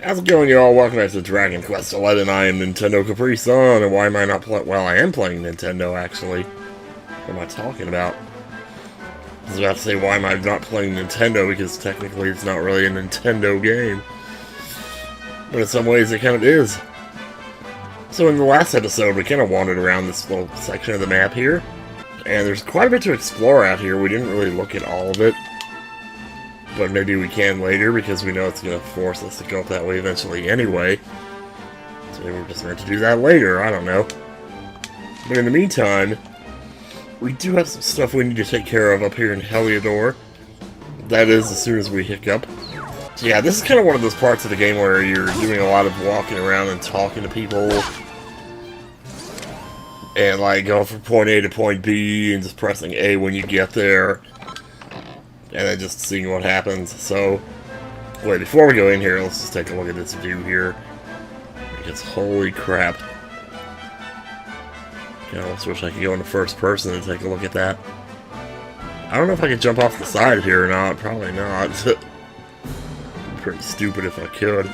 How's it going, y'all? Welcome back to Dragon Quest XI. I am Nintendo Capri Sun, and why am I not playing? Well, I am playing Nintendo, actually. What am I talking about? I was about to say, why am I not playing Nintendo, because technically it's not really a Nintendo game. But in some ways it kind of is. So in the last episode, we kind of wandered around this little section of the map here. And there's quite a bit to explore out here. We didn't really look at all of it. But maybe we can later, because we know it's going to force us to go up that way eventually anyway. So maybe we're just meant to do that later, I don't know. But in the meantime, we do have some stuff we need to take care of up here in Heliodor. That is, as soon as we hiccup. So yeah, this is kind of one of those parts of the game where you're doing a lot of walking around and talking to people. And like going from point A to point B and just pressing A when you get there. And then just seeing what happens. So, wait, before we go in here, let's just take a look at this view here. Because holy crap. I almost wish I could go into first person and take a look at that. I don't know if I could jump off the side here or not. Probably not. It'd be pretty stupid if I could.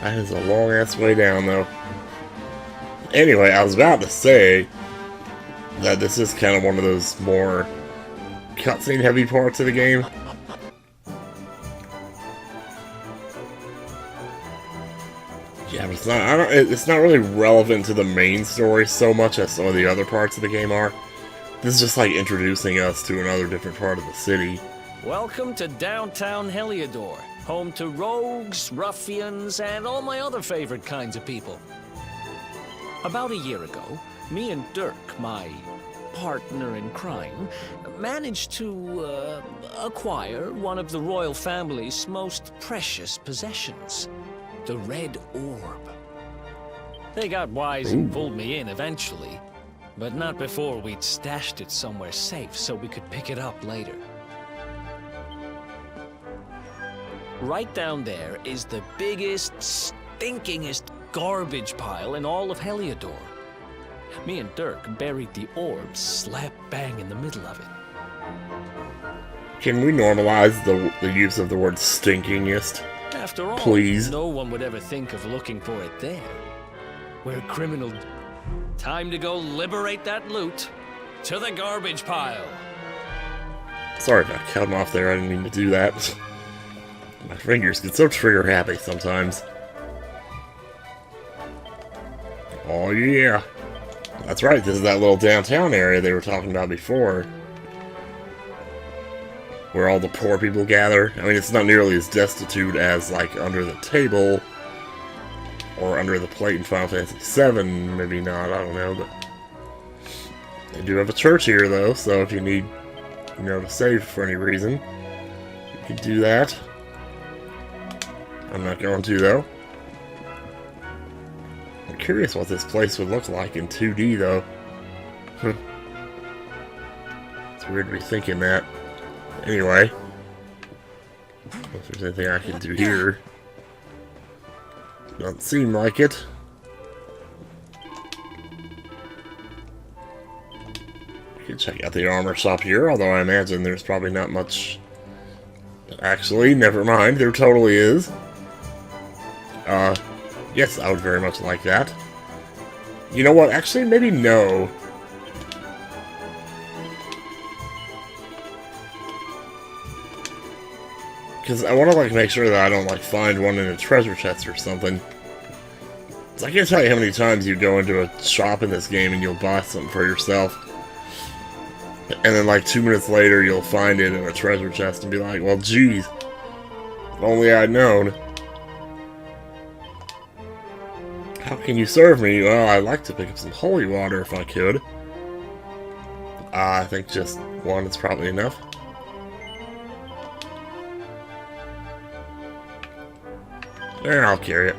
That is a long ass way down though. Anyway, I was about to say that this is kind of one of those more cutscene heavy parts of the game. Yeah, but it's not really relevant to the main story so much as some of the other parts of the game are. This is just like introducing us to another different part of the city. Welcome to downtown Heliodor, home to rogues, ruffians, and all my other favorite kinds of people. About a year ago, me and Dirk, my partner in crime, managed to acquire one of the royal family's most precious possessions, the Red Orb. They got wise and pulled me in eventually, but not before we'd stashed it somewhere safe so we could pick it up later. Right down there is the biggest, stinkingest garbage pile in all of Heliodor. Me and Dirk buried the orb slap bang in the middle of it. Can we normalize the use of the word stinkingest? After all, please? No one would ever think of looking for it there. We're criminal. Time to go liberate that loot. To the garbage pile. Sorry if I cut him off there, I didn't mean to do that. My fingers get so trigger happy sometimes. Oh yeah. That's right, this is that little downtown area they were talking about before. Where all the poor people gather. I mean, it's not nearly as destitute as, like, under the table. Or under the plate in Final Fantasy VII. Maybe not, I don't know, but... They do have a church here, though, so if you need, you know, to save for any reason, you can do that. I'm not going to, though. I'm curious what this place would look like in 2D, though. It's weird to be thinking that. Anyway. If there's anything I can do here. Doesn't seem like it. You can check out the armor shop here, although I imagine there's probably not much... Actually, never mind, there totally is. Yes, I would very much like that. You know what? Actually, maybe no. Because I want to, like, make sure that I don't, like, find one in a treasure chest or something. So I can't tell you how many times you go into a shop in this game and you'll buy something for yourself. And then, like, 2 minutes later, you'll find it in a treasure chest and be like, well, geez. If only I'd known. How can you serve me? Well, I'd like to pick up some holy water if I could. I think just one is probably enough. There, I'll carry it.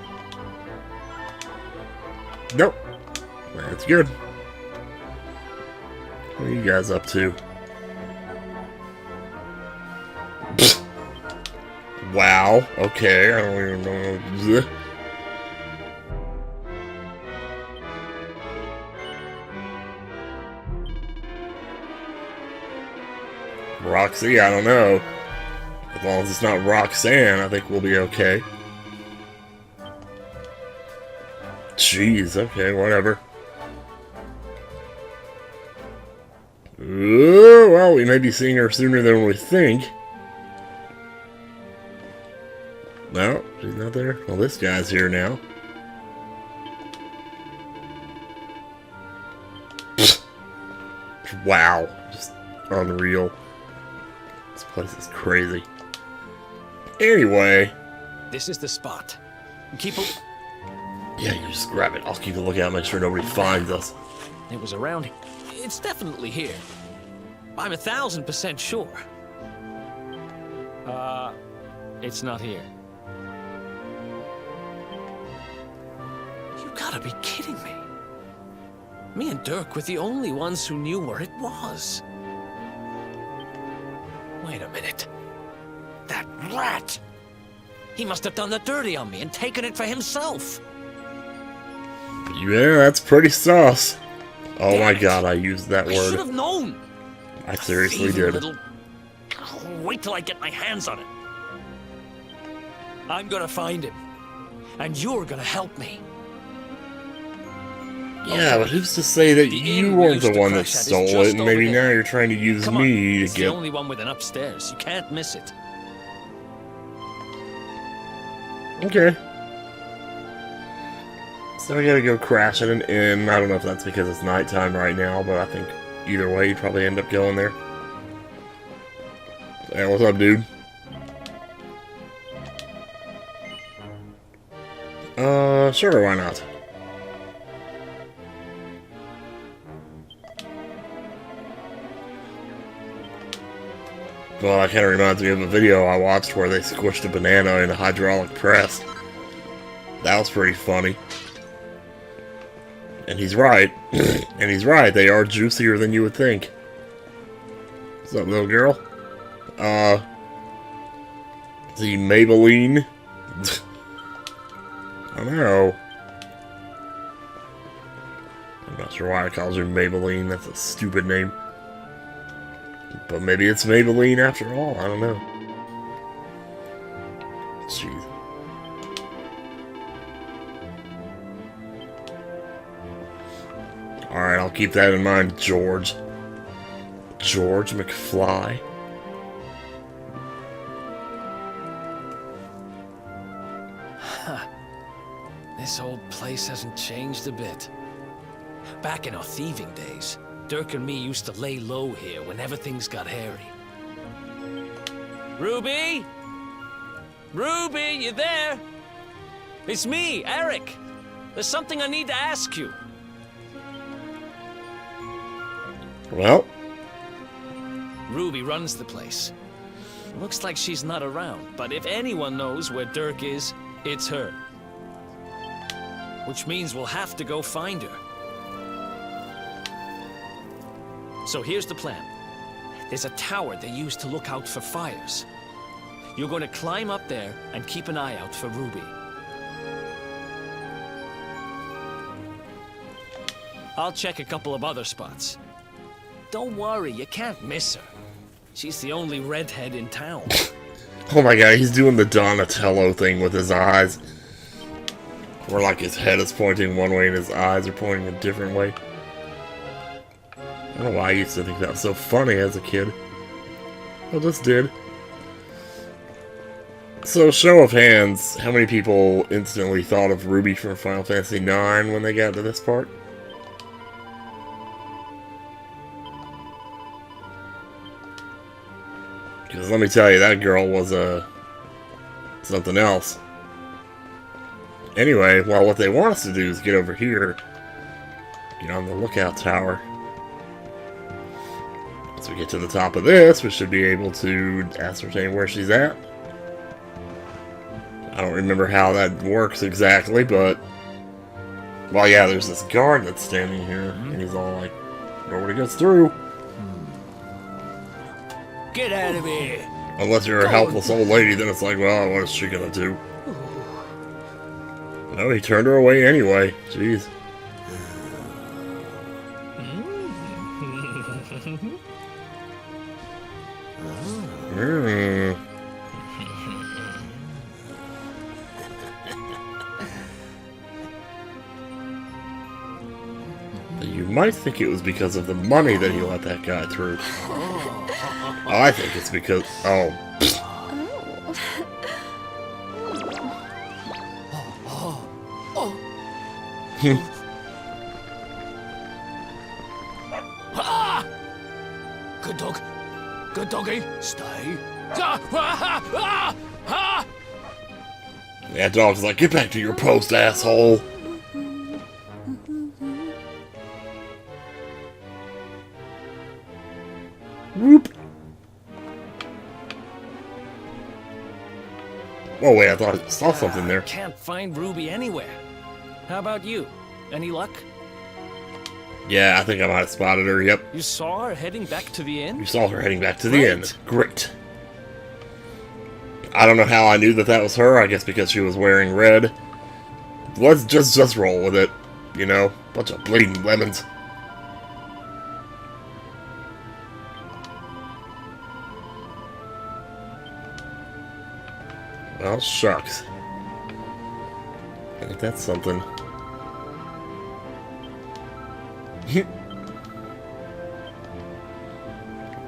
Nope. That's good. What are you guys up to? Wow. Okay, I don't even know. Roxy, I don't know. As long as it's not Roxanne, I think we'll be okay. Jeez, okay, whatever. Ooh, well, we may be seeing her sooner than we think. No, she's not there. Well, this guy's here now. Wow, just unreal. This place is crazy. Anyway. This is the spot. Keep a... Yeah, you just grab it. I'll keep a lookout, make sure nobody finds us. It was around here. It's definitely here. I'm 1000% sure. It's not here. You gotta be kidding me. Me and Dirk were the only ones who knew where it was. Wait a minute. That rat! He must have done the dirty on me and taken it for himself. Yeah, that's pretty sus. Oh my god, I used that I word. should have known. I seriously Thieving did. little... Wait till I get my hands on it. I'm gonna find him. And you're gonna help me. Yeah, but who's to say that The you inn we weren't used the to one that crash at is stole just it, and over maybe there. now you're trying to use Come on, me to it's get... the only one with an upstairs. You can't miss it. Okay. So I gotta go crash at an inn. I don't know if that's because it's nighttime right now, but I think either way you'd probably end up going there. Hey, what's up, dude? Sure, why not? Well, that kind of reminds me of a video I watched where they squished a banana in a hydraulic press. That was pretty funny. And he's right. And he's right, they are juicier than you would think. What's up, little girl? The Maybelline? I don't know. I'm not sure why I called you Maybelline, that's a stupid name. But maybe it's Maybelline after all, I don't know. Jeez. Alright, I'll keep that in mind, George. George McFly. This old place hasn't changed a bit. Back in our thieving days, Dirk and me used to lay low here whenever things got hairy. Ruby? Ruby, you there? It's me, Erik. There's something I need to ask you. Well. Ruby runs the place. Looks like she's not around, but if anyone knows where Dirk is, it's her. Which means we'll have to go find her. So here's the plan. There's a tower they use to look out for fires. You're going to climb up there and keep an eye out for Ruby. I'll check a couple of other spots. Don't worry, you can't miss her. She's the only redhead in town. Oh my god, he's doing the Donatello thing with his eyes. Where like his head is pointing one way and his eyes are pointing a different way. I don't know why I used to think that was so funny as a kid. I just did. So, show of hands, how many people instantly thought of Ruby from Final Fantasy IX when they got to this part? Because let me tell you, that girl was something else. Anyway, well, what they want us to do is get over here. Get on the lookout tower. Once we get to the top of this, we should be able to ascertain where she's at. I don't remember how that works exactly, but... Well, yeah, there's this guard that's standing here, and he's all like, nobody gets through. Get out of here! Unless you're a helpless old lady, then it's like, well, what is she gonna do? No, he turned her away anyway. Jeez. Hmm. You might think it was because of the money that he let that guy through. I think it's because... Oh. Good dog. Good doggy. Stay. Yeah, dog's like, get back to your post, asshole. Whoop. Oh wait, I thought I saw something there. Can't find Ruby anywhere. How about you? Any luck? Yeah, I think I might have spotted her, yep. You saw her heading back to the inn? You saw her heading back to the inn. Great. I don't know how I knew that that was her. I guess because she was wearing red. Let's just roll with it. You know? Bunch of bleeding lemons. Well, shucks. I think that's something.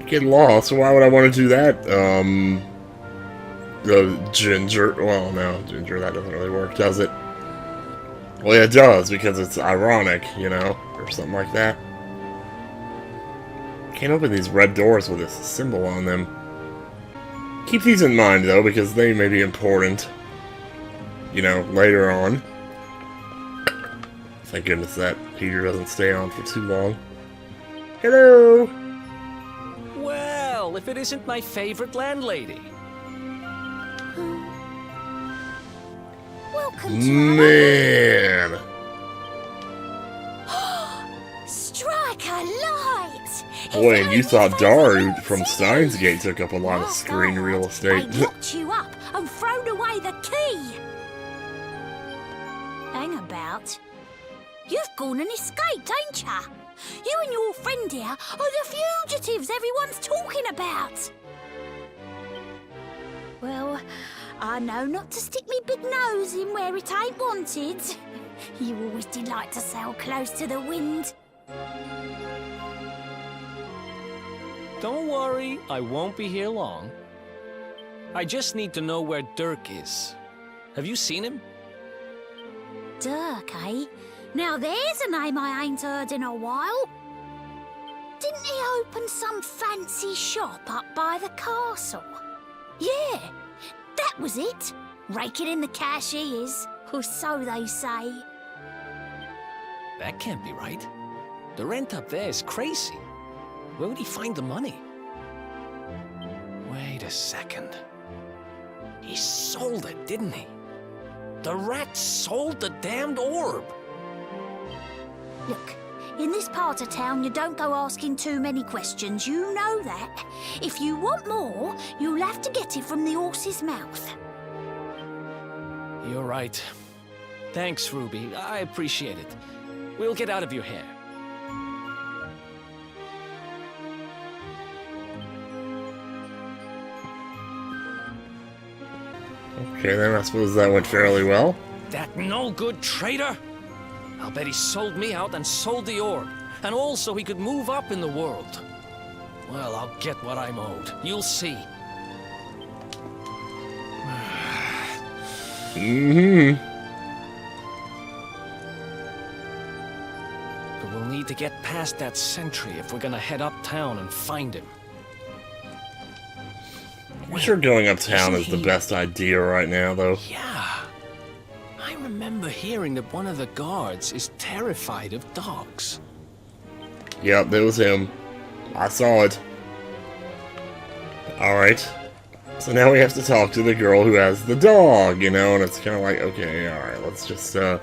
Get lost, so why would I want to do that? The ginger, well no, ginger, that doesn't really work, does it? Well, yeah, it does, because it's ironic, you know, or something like that. Can't open these red doors with this symbol on them. Keep these in mind, though, because they may be important, you know, later on. Thank goodness that heater doesn't stay on for too long. Hello! Well, if it isn't my favorite landlady. Welcome to Man! Strike a light! Boy, and you thought Daru from Steins Gate took up a lot of screen real estate. They locked you up and thrown away the key! Hang about. You've gone and escaped, ain't ya? You and your friend here are the fugitives everyone's talking about! Well, I know not to stick me big nose in where it ain't wanted. You always delight to sail close to the wind. Don't worry, I won't be here long. I just need to know where Dirk is. Have you seen him? Dirk, eh? Now there's a name I ain't heard in a while. Didn't he open some fancy shop up by the castle? Yeah, that was it. Raking in the cash he is, or so they say. That can't be right. The rent up there is crazy. Where would he find the money? Wait a second. He sold it, didn't he? The rat sold the damned orb. Look, in this part of town you don't go asking too many questions, you know that. If you want more, you'll have to get it from the horse's mouth. You're right. Thanks, Ruby. I appreciate it. We'll get out of your hair. Okay, then I suppose that went fairly well. That no-good traitor? I'll bet he sold me out and sold the orb. And also he could move up in the world. Well, I'll get what I'm owed. You'll see. But we'll need to get past that sentry if we're gonna head uptown and find him. I'm sure going uptown is the best idea right now, though. Yeah. I remember hearing that one of the guards is terrified of dogs. Yep, that was him. I saw it. Alright. So now we have to talk to the girl who has the dog, you know, and it's kind of like, okay, alright, let's just, thought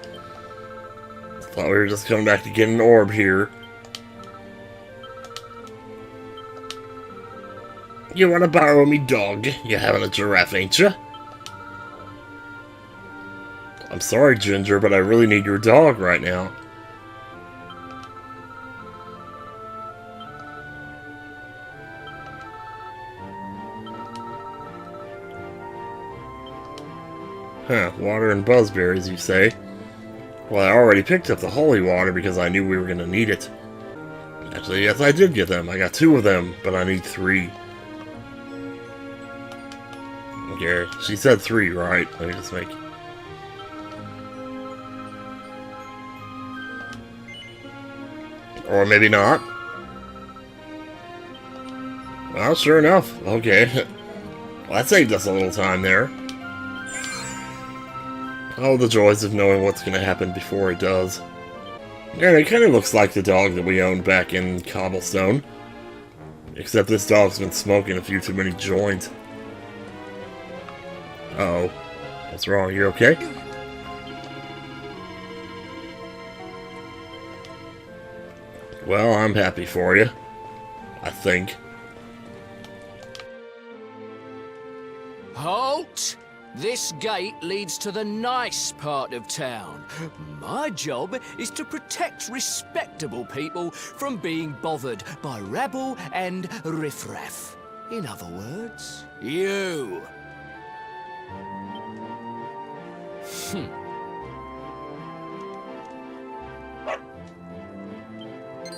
we were just coming back to get an orb here. You wanna borrow me dog? You having a giraffe, ain't ya? I'm sorry, Ginger, but I really need your dog right now. Huh, water and buzzberries, you say? Well, I already picked up the holy water because I knew we were going to need it. Actually, yes, I did get them. I got 2 of them, but I need 3. Okay, she said 3, right? Let me just make... Or maybe not. Well, sure enough. Okay. Well, that saved us a little time there. Oh, the joys of knowing what's going to happen before it does. Yeah, it kind of looks like the dog that we owned back in Cobblestone. Except this dog's been smoking a few too many joints. Uh-oh. What's wrong? You okay? Well, I'm happy for you. I think. Halt! This gate leads to the nice part of town. My job is to protect respectable people from being bothered by rabble and riffraff. In other words, you.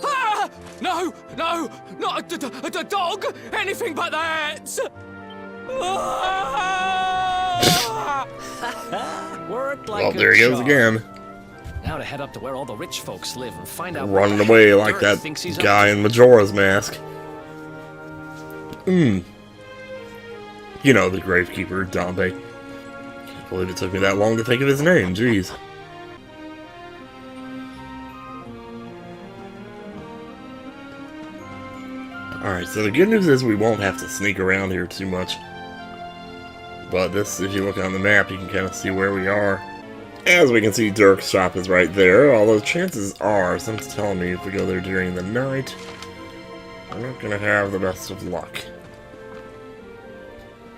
Ah! No, not a dog! Anything but that! Worked like Well, there he goes charm. again. Now to head up to where all the rich folks live and find out Running what the away heck like Dirk that thinks he's guy up in Majora's Mask. You know, the gravekeeper, Dombe. Can't believe it took me that long to think of his name, jeez. Alright, so the good news is we won't have to sneak around here too much. But this, if you look on the map, you can kind of see where we are. As we can see, Dirk's shop is right there, although chances are, something's telling me if we go there during the night, I'm not going to have the best of luck.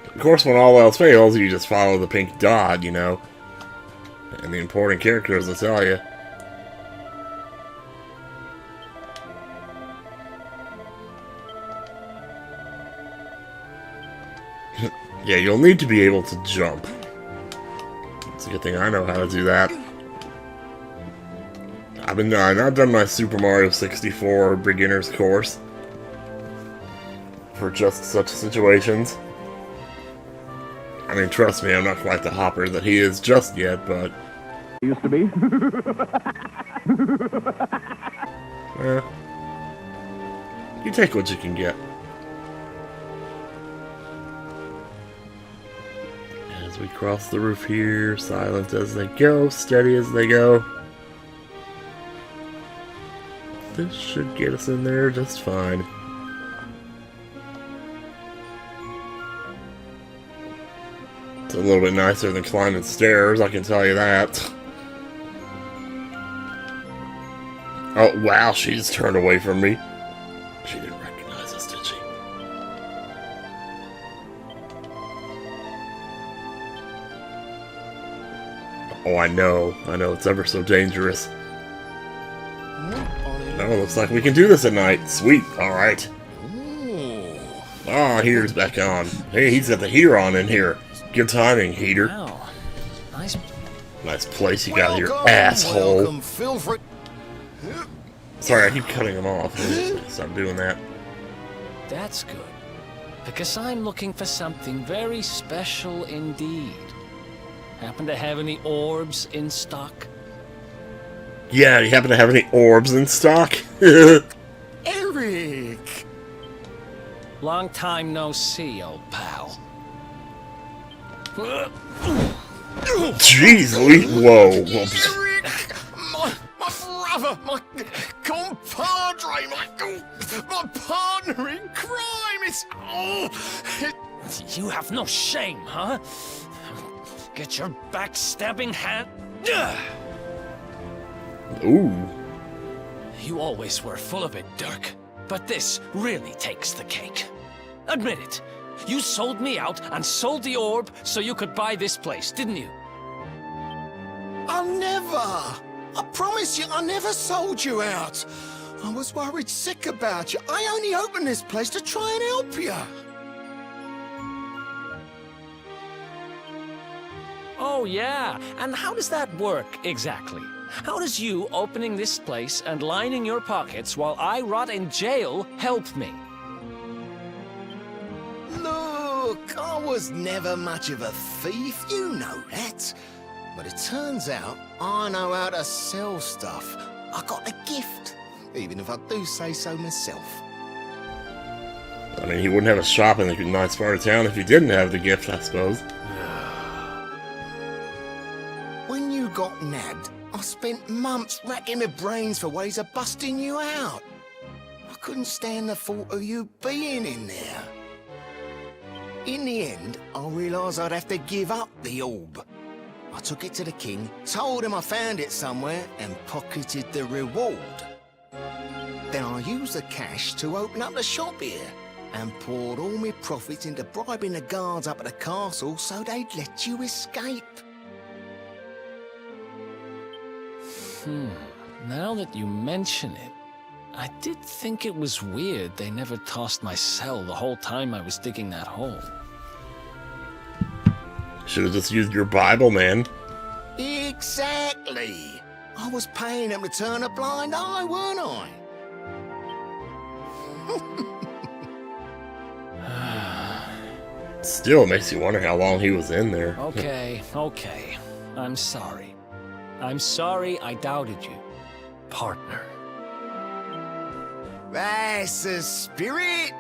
Of course, when all else fails, you just follow the pink dot, you know. And the important characters will tell you. Yeah, you'll need to be able to jump. It's a good thing I know how to do that. I've not done my Super Mario 64 beginner's course for just such situations. I mean, trust me, I'm not quite the hopper that he is just yet, but... Used to be. You take what you can get. As we cross the roof here, silent as they go, steady as they go. This should get us in there just fine. It's a little bit nicer than climbing stairs, I can tell you that. Oh, wow, she just turned away from me. She didn't recognize us, did she? Oh, I know, it's ever so dangerous. Oh, looks like we can do this at night. Sweet, alright. Ah, heater's back on. Hey, he's got the heater on in here. Good timing, heater. Wow. Nice. Nice place you got here, asshole. Welcome, feel free. Sorry, I keep cutting him off. Stop doing that. That's good. Because I'm looking for something very special indeed. Happen to have any orbs in stock? Yeah, you happen to have any orbs in stock? Erik! Long time no see, old pal. Jeez, whoa. Erik! My brother, my compadre, my partner in crime! You have no shame, huh? Get your backstabbing hand. Ooh. You always were full of it, Dirk. But this really takes the cake. Admit it. You sold me out and sold the orb so you could buy this place, didn't you? I never! I promise you, I never sold you out! I was worried sick about you. I only opened this place to try and help you. Oh, yeah. And how does that work, exactly? How does you opening this place and lining your pockets while I rot in jail help me? Look, I was never much of a thief, you know that. But it turns out I know how to sell stuff. I got a gift, even if I do say so myself. I mean, he wouldn't have a shop in the nice part of town if he didn't have the gift, I suppose. When you got nabbed, I spent months racking my brains for ways of busting you out. I couldn't stand the thought of you being in there. In the end, I realised I'd have to give up the orb. I took it to the king, told him I found it somewhere, and pocketed the reward. Then I used the cash to open up the shop here, and poured all my profits into bribing the guards up at the castle so they'd let you escape. Now that you mention it, I did think it was weird they never tossed my cell the whole time I was digging that hole. Should have just used your Bible, man. Exactly. I was paying them to turn a blind eye, weren't I? Still makes you wonder how long he was in there. Okay. I'm sorry. I'm sorry I doubted you, partner. That's the spirit.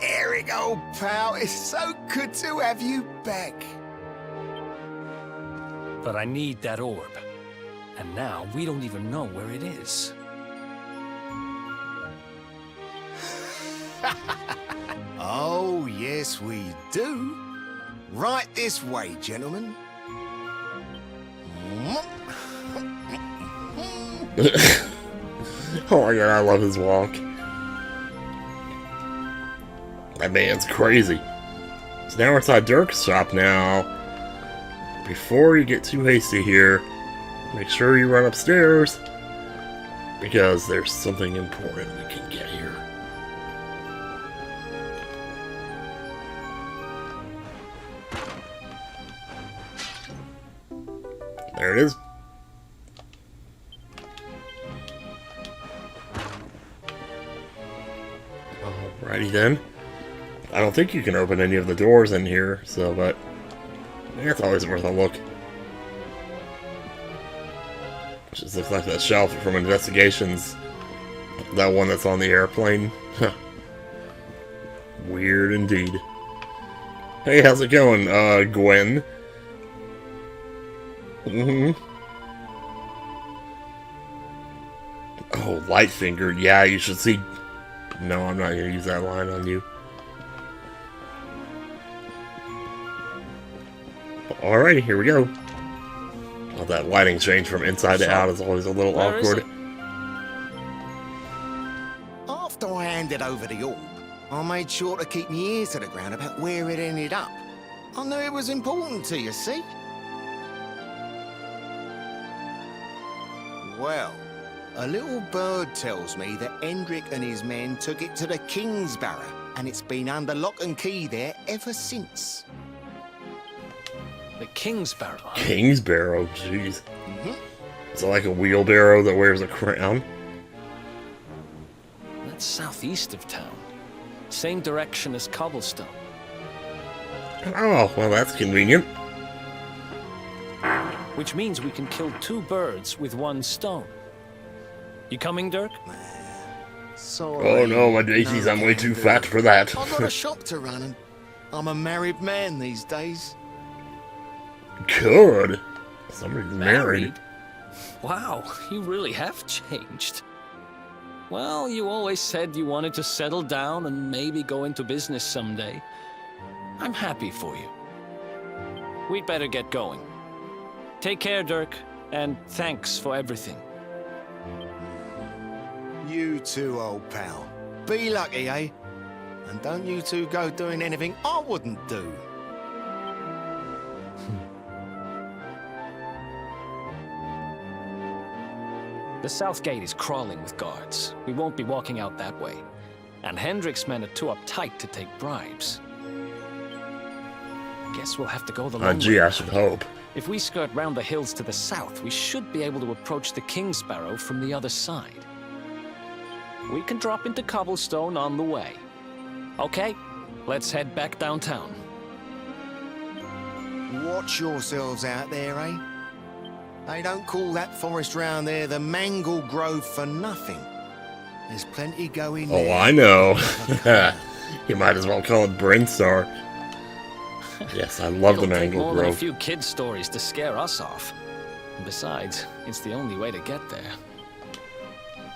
Erik, old pal, it's so good to have you back. But I need that orb. And now we don't even know where it is. Oh, yes, we do. Right this way, gentlemen. Oh my god, I love his walk. That man's crazy. So now we're inside Dirk's shop now. Before you get too hasty here, make sure you run upstairs, because there's something important we can get here. There it is. Alrighty then. I don't think you can open any of the doors in here, so, but it's always worth a look. Just looks like that shelf from Investigations. That one that's on the airplane. Weird indeed. Hey, how's it going, Gwen? Oh, light-fingered. Yeah, you should see... No, I'm not going to use that line on you. Alrighty, here we go. Oh, that lighting change from inside to out is always a little awkward. After I handed over the orb, I made sure to keep my ears to the ground about where it ended up. I knew it was important to you, see? Well, a little bird tells me that Hendrik and his men took it to the King's Barrow, and it's been under lock and key there ever since. The King's Barrow. King's Barrow, jeez. Is it like a wheelbarrow that wears a crown? That's southeast of town. Same direction as Cobblestone. Oh, well, that's convenient. Which means we can kill two birds with one stone. You coming, Dirk? Sorry. Oh no, my daisies, I'm way too fat for that. I've got a shop to run, and I'm a married man these days. Good. Somebody's married. Wow, you really have changed. Well, you always said you wanted to settle down and maybe go into business someday. I'm happy for you. We'd better get going. Take care, Dirk, and thanks for everything. You too, old pal. Be lucky, eh? And don't you two go doing anything I wouldn't do. The south gate is crawling with guards. We won't be walking out that way. And Hendrik's men are too uptight to take bribes. Guess we'll have to go the long Gee, way. I should hope. If we skirt round the hills to the south, we should be able to approach the King Sparrow from the other side. We can drop into cobblestone on the way. Okay, let's head back downtown. Watch yourselves out there, eh? They don't call that forest round there the Mangle Grove for nothing. There's plenty going Oh, there. I know. You might as well call it Brinstar. Yes, I love the It'll take Mangle more than a Grove. few kids' stories to scare us off. Besides, it's the only way to get there.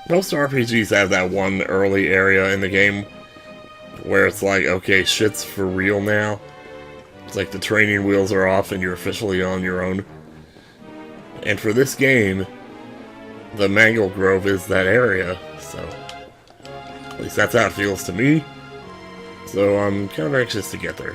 Most RPGs have that one early area in the game where it's like, okay, shit's for real now. It's like the training wheels are off and you're officially on your own. And for this game, the Mangle Grove is that area, so at least that's how it feels to me. So I'm kind of anxious to get there.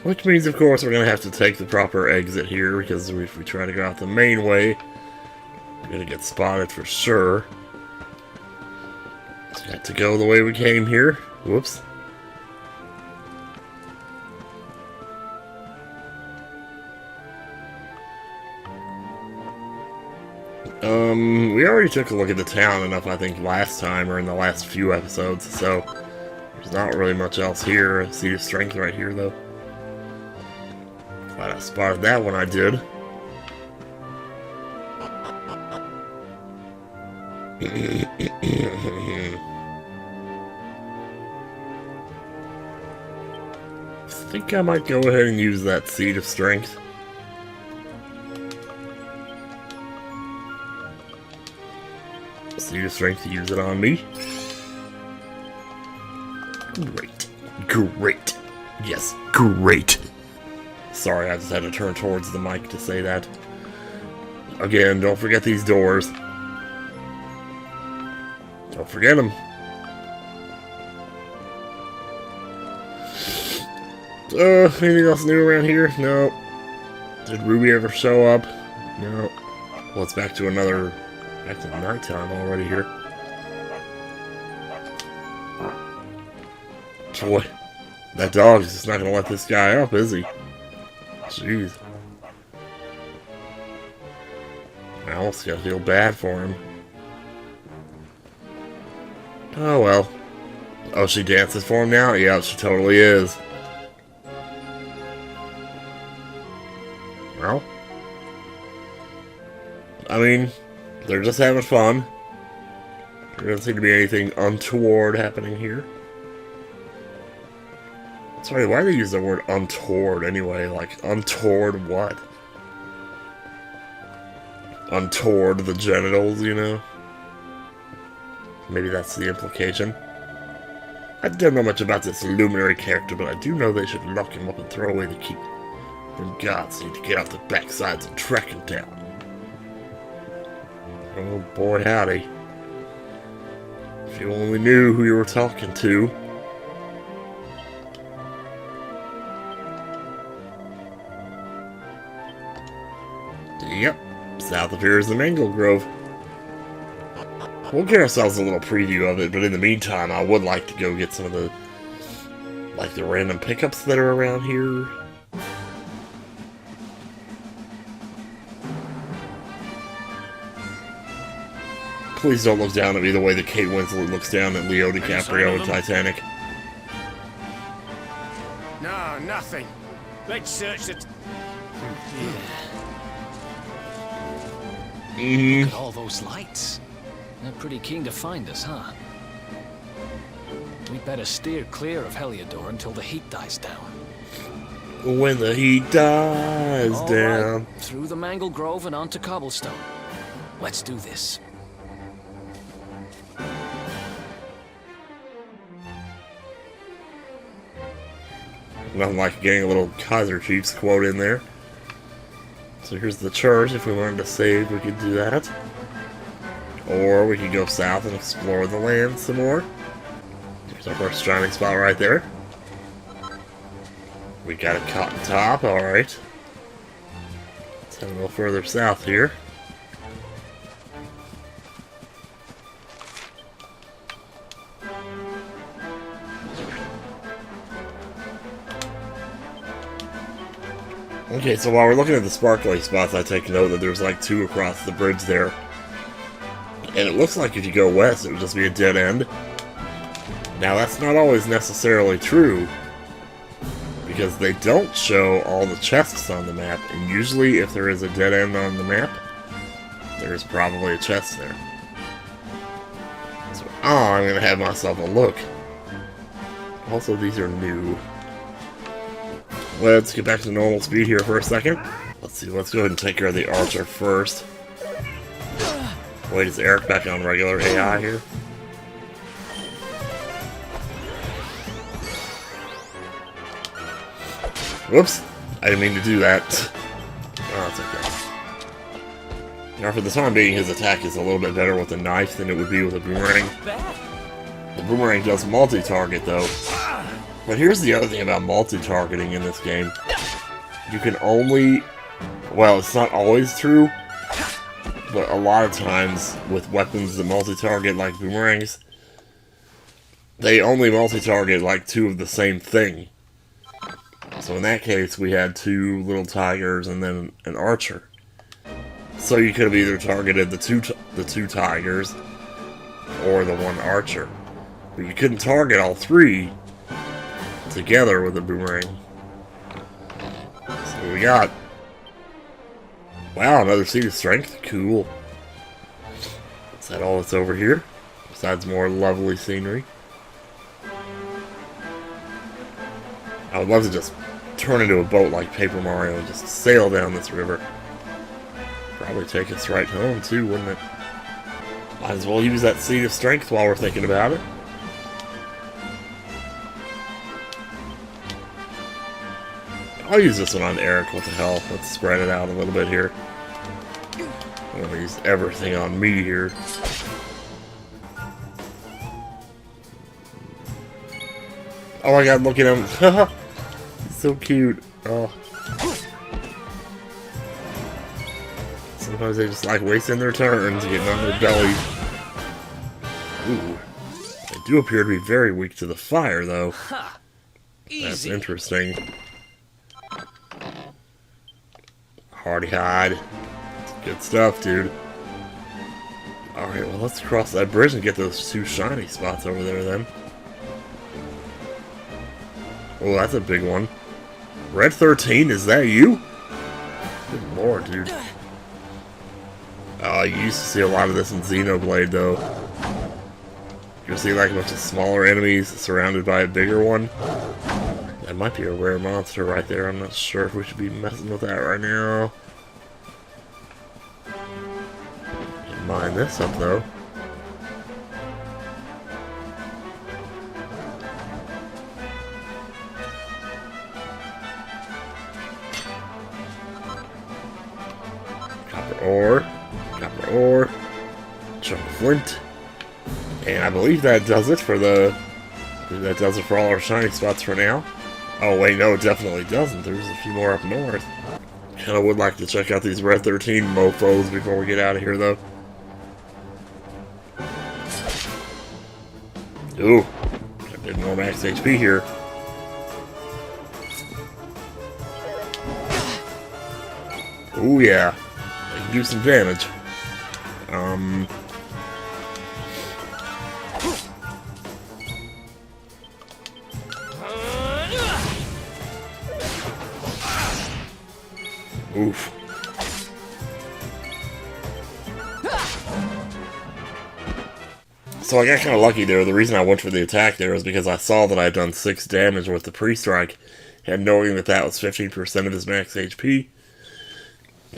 Which means, of course, we're going to have to take the proper exit here, because if we try to go out the main way, we're going to get spotted for sure. So got to go the way we came here. Whoops. We already took a look at the town enough, I think, last time, or in the last few episodes, so there's not really much else here. Seat of Strength right here, though. Glad I spotted that when I did. I think I might go ahead and use that Seed of Strength. Seed of Strength to use it on me. Great. Great. Yes, great. Sorry, I just had to turn towards the mic to say that. Again, don't forget these doors. Don't forget them. Anything else new around here? No. Did Ruby ever show up? No. Well, it's back to nighttime already here. Boy, that dog is just not gonna let this guy up, is he? Jeez. I almost gotta feel bad for him. Oh well. Oh, she dances for him now? Yeah, she totally is. Well, I mean, they're just having fun. There doesn't seem to be anything untoward happening here. Sorry, why do they use the word untoward anyway? Like, untoward what? Untoward the genitals, you know? Maybe that's the implication. I don't know much about this luminary character, but I do know they should lock him up and throw away the key. Then gods need to get out the backsides and track him down. Oh boy, howdy. If you only knew who you were talking to. Yep, south of here is the Mangle Grove. We'll get ourselves a little preview of it, but in the meantime, I would like to go get some of the, like, the random pickups that are around here. Please don't look down at me the way that Kate Winslet looks down at Leo DiCaprio in Titanic. No, nothing. Let's search the... Look at all those lights. They're pretty keen to find us, huh? We'd better steer clear of Heliodor until the heat dies down. When the heat dies All down. right, through the Mangle Grove and onto cobblestone. Let's do this. Nothing like getting a little Kaiser Chiefs quote in there. So here's the church. If we wanted to save, we could do that. Or we could go south and explore the land some more. There's our first shining spot right there. We got a cotton top, alright. Let's head a little further south here. Okay, so while we're looking at the sparkly spots, I take note that there's like 2 across the bridge there. And it looks like if you go west, it would just be a dead end. Now, that's not always necessarily true, because they don't show all the chests on the map, and usually if there is a dead end on the map, there's probably a chest there. So, I'm gonna have myself a look. Also, these are new. Let's get back to normal speed here for a second. Let's see, let's go ahead and take care of the archer first. Wait, is Erik back on regular AI here? Whoops! I didn't mean to do that. Oh, it's okay. Now, for the time being, his attack is a little bit better with a knife than it would be with a boomerang. The boomerang does multi-target, though. But here's the other thing about multi-targeting in this game. You can only... Well, it's not always true, but a lot of times with weapons that multi-target, like boomerangs, they only multi-target like 2 of the same thing. So in that case, we had 2 little tigers and then an archer. So you could have either targeted the two tigers or the 1 archer. But you couldn't target all 3 together with a boomerang. So we got... Wow, another seed of strength? Cool. Is that all that's over here? Besides more lovely scenery. I would love to just turn into a boat like Paper Mario and just sail down this river. Probably take us right home too, wouldn't it? Might as well use that seed of strength while we're thinking about it. I'll use this one on Erik, what the hell. Let's spread it out a little bit here. I'm gonna use everything on me here. Oh my god, look at him. He's so cute. Oh. Sometimes they just like wasting their turns, getting on their bellies. Ooh. They do appear to be very weak to the fire, though. That's interesting. Hardy hide. Good stuff, dude. Alright, well, let's cross that bridge and get those 2 shiny spots over there, then. Oh, that's a big one. Red 13, is that you? Good lord, dude. You used to see a lot of this in Xenoblade, though. You'll see like a bunch of smaller enemies surrounded by a bigger one. That might be a rare monster right there. I'm not sure if we should be messing with that right now. Can't mind this up, though. Copper ore, chunk of flint, and I believe that does it for all our shiny spots for now. Oh wait, no, it definitely doesn't. There's a few more up north. Kinda would like to check out these Red 13 mofos before we get out of here, though. Ooh, got a bit more max HP here. Ooh yeah, they can do some damage. Oof. So I got kind of lucky there. The reason I went for the attack there is because I saw that I had done 6 damage with the pre-strike, and knowing that that was 15% of his max HP,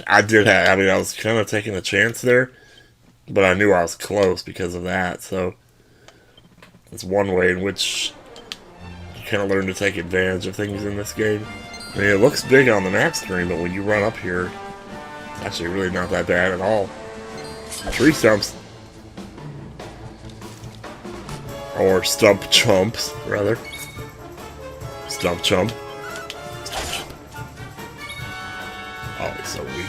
I was kind of taking a chance there, but I knew I was close because of that, so that's one way in which you kind of learn to take advantage of things in this game. I mean, it looks big on the map screen, but when you run up here, it's actually really not that bad at all. Tree stumps. Or stump chumps, rather. Stump chump. Oh, he's so weak.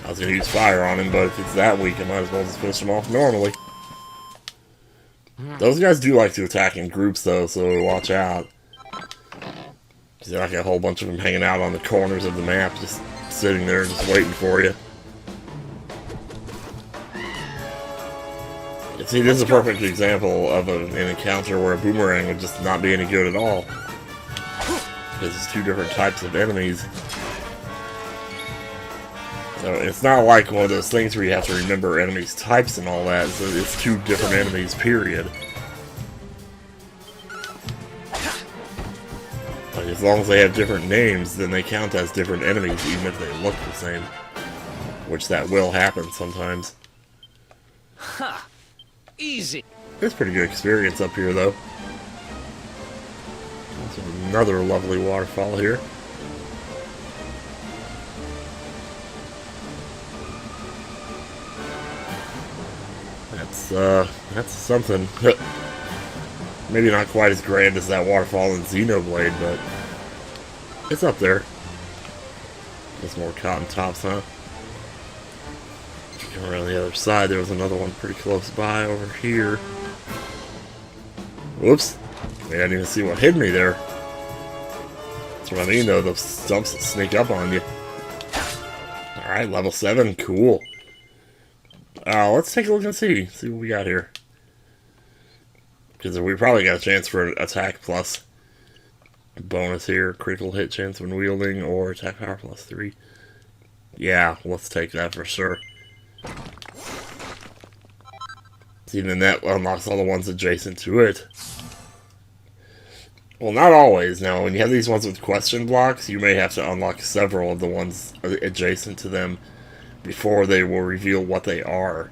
I was gonna use fire on him, but if it's that weak, I might as well just finish him off normally. Those guys do like to attack in groups, though, so watch out. There's like a whole bunch of them hanging out on the corners of the map, just sitting there, just waiting for you. See, this is a perfect example of an encounter where a boomerang would just not be any good at all. Because it's two different types of enemies. So it's not like one of those things where you have to remember enemies' types and all that. So it's two different enemies, period. Like, as long as they have different names, then they count as different enemies, even if they look the same. Which that will happen sometimes. Ha! Easy. It's a pretty good experience up here, though. There's another lovely waterfall here. That's something. Maybe not quite as grand as that waterfall in Xenoblade, but it's up there. There's more cotton tops, huh? Going around the other side, there was another one pretty close by over here. Whoops. I didn't even see what hit me there. That's what I mean, though. Those stumps that sneak up on you. Alright, level 7. Cool. Let's take a look and see what we got here. Because we probably got a chance for an attack plus bonus here. Critical hit chance when wielding, or attack power plus 3. Yeah, let's take that for sure. See, then that unlocks all the ones adjacent to it. Well, not always. Now, when you have these ones with question blocks, you may have to unlock several of the ones adjacent to them before they will reveal what they are.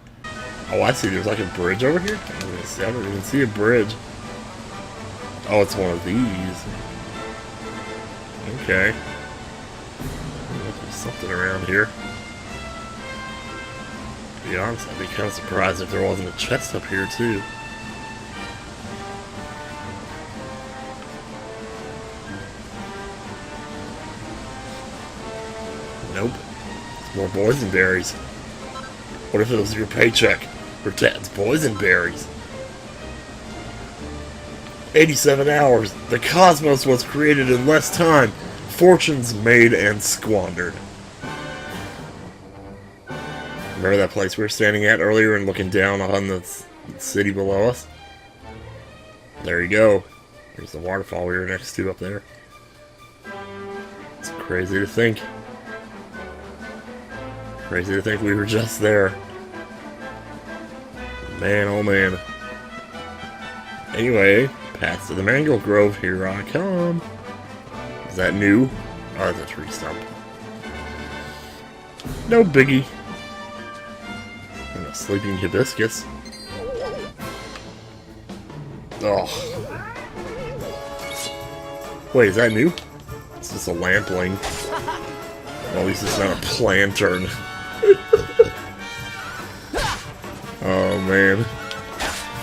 Oh, I see. There's like a bridge over here? I don't even see a bridge. Oh, it's one of these. Okay. There's something around here. To be honest, I'd be kind of surprised if there wasn't a chest up here, too. Nope. It's more boysenberries. What if it was your paycheck for Dad's boysenberries? 87 hours. The cosmos was created in less time. Fortunes made and squandered. Remember that place we were standing at earlier and looking down on the city below us? There you go. There's the waterfall we were next to up there. It's crazy to think. Crazy to think we were just there. Man, oh man. Anyway, path to the mangle grove, here I come. Is that new? Oh, that's a tree stump. No biggie. And a sleeping hibiscus. Oh. Wait, is that new? It's just a lampling. Well, at least it's not a plantern. Oh man.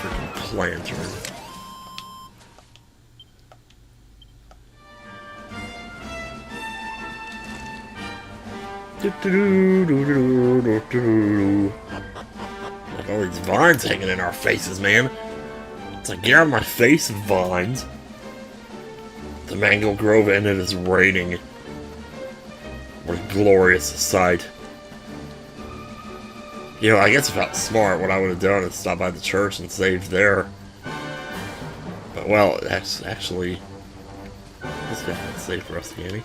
Freaking plantern. Like all these vines hanging in our faces, man. It's like, get out of my face, vines. The mangle grove and it is raining. What a glorious sight. You know, I guess if I was smart, what I would have done is stop by the church and saved there. But, well, that's actually... This guy can't save for us, can he?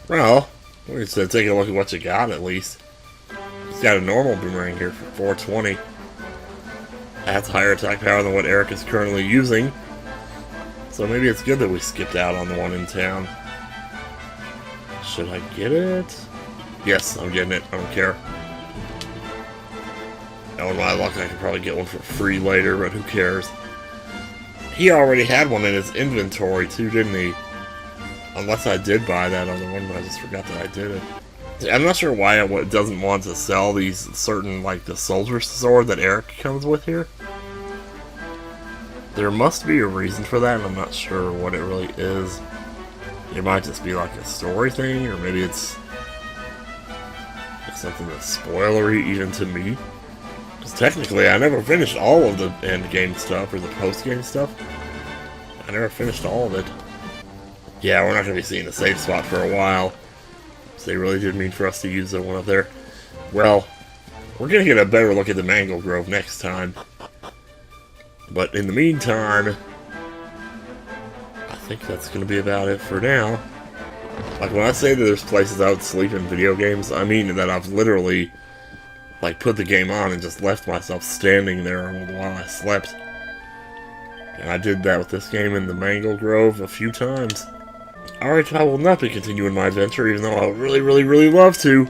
Well, we're just taking a look at what you got, at least. He's got a normal boomerang here for 420. That's higher attack power than what Erik is currently using. So maybe it's good that we skipped out on the one in town. Should I get it? Yes, I'm getting it. I don't care. Oh, with my luck, I could probably get one for free later, but who cares? He already had one in his inventory, too, didn't he? Unless I did buy that other one, but I just forgot that I did it. See, I'm not sure why it doesn't want to sell these certain, like, the soldier sword that Erik comes with here. There must be a reason for that, and I'm not sure what it really is. It might just be like a story thing, or maybe it's something that's spoilery even to me. 'Cause technically, I never finished all of the end game stuff, or the post-game stuff. I never finished all of it. Yeah, we're not going to be seeing the save spot for a while. So they really did mean for us to use that one up there. Well, we're going to get a better look at the Mangle Grove next time. But in the meantime, I think that's going to be about it for now. Like, when I say that there's places I would sleep in video games, I mean that I've literally, like, put the game on and just left myself standing there while I slept. And I did that with this game in the Mangle Grove a few times. Alright, I will not be continuing my adventure, even though I would really, really, really love to.